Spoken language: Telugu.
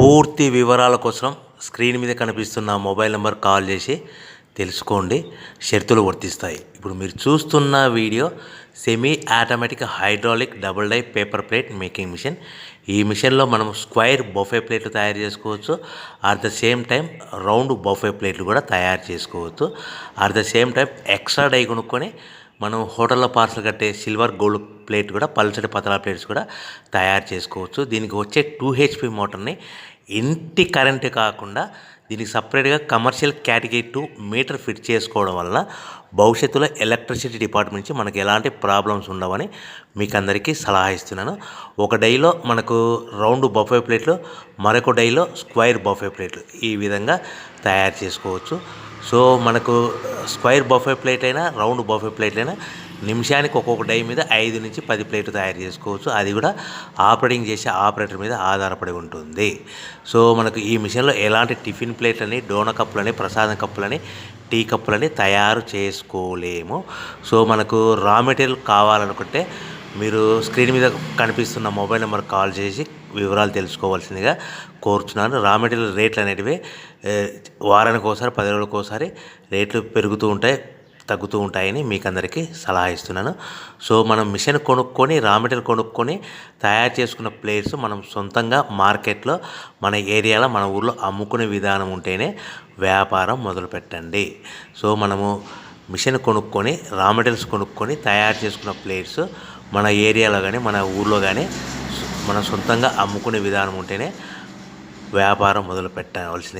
పూర్తి వివరాల కోసం స్క్రీన్ మీద కనిపిస్తున్న మొబైల్ నెంబర్ కాల్ చేసి తెలుసుకోండి. షరతులు వర్తిస్తాయి. ఇప్పుడు మీరు చూస్తున్న video semi automatic hydraulic double die paper plate making machine. ఈ మిషన్లో మనం స్క్వైర్ బఫే ప్లేట్లు తయారు చేసుకోవచ్చు. At the same time round buffet ప్లేట్లు కూడా తయారు చేసుకోవచ్చు. At the same time extra die కొనుక్కొని మనం హోటల్లో పార్సల్ కట్టే సిల్వర్ గోల్డ్ ప్లేట్ కూడా పల్చటి పతలా ప్లేట్స్ కూడా తయారు చేసుకోవచ్చు. దీనికి వచ్చే 2 HP మోటార్ని ఇంటి కరెంటు కాకుండా దీనికి సపరేట్గా కమర్షియల్ కేటగిరీ 2 మీటర్ ఫిట్ చేసుకోవడం వల్ల భవిష్యత్తులో ఎలక్ట్రిసిటీ డిపార్ట్మెంట్ నుంచి మనకి ఎలాంటి ప్రాబ్లమ్స్ ఉండవని మీకు అందరికీ సలహా ఇస్తున్నాను. ఒక డైలో మనకు రౌండ్ బఫే ప్లేట్లు, మరొక డైలో స్క్వైర్ బఫే ప్లేట్లు ఈ విధంగా తయారు చేసుకోవచ్చు. సో మనకు స్క్వైర్ బఫే ప్లేట్ అయినా రౌండ్ బఫే ప్లేట్ అయినా నిమిషానికి ఒక్కొక్క డై మీద 5 నుంచి 10 ప్లేట్లు తయారు చేసుకోవచ్చు. అది కూడా ఆపరేటింగ్ చేసే ఆపరేటర్ మీద ఆధారపడి ఉంటుంది. సో మనకు ఈ మిషన్లో ఎలాంటి టిఫిన్ ప్లేట్లని, డోనా కప్పులని, ప్రసాదం కప్పులని, టీ కప్పులని తయారు చేసుకోలేము. సో మనకు రా మెటీరియల్ కావాలనుకుంటే మీరు స్క్రీన్ మీద కనిపిస్తున్న మొబైల్ నెంబర్ కాల్ చేసి వివరాలు తెలుసుకోవాల్సిందిగా కోరుచున్నాను. రా మెటీరియల్ రేట్లు అనేటివి వారానికి ఒకసారి, 10 రోజులకు ఒకసారి రేట్లు పెరుగుతూ ఉంటాయి, తగ్గుతూ ఉంటాయని మీకు అందరికీ సలహా ఇస్తున్నాను. సో మనం మిషన్ కొనుక్కొని, రా మెటీరియల్ కొనుక్కొని తయారు చేసుకున్న ప్లేట్స్ మనం సొంతంగా మార్కెట్లో మన ఏరియాలో, మన ఊర్లో అమ్ముకునే విధానం ఉంటేనే వ్యాపారం మొదలుపెట్టండి. సో మనము మిషన్ కొనుక్కొని, రా మెటీరియల్స్ కొనుక్కొని తయారు చేసుకున్న ప్లేట్స్ మన ఏరియాలో కానీ, మన ఊర్లో కానీ మనం సొంతంగా అమ్ముకునే విధానం ఉంటేనే వ్యాపారం మొదలు పెట్టవలసింది.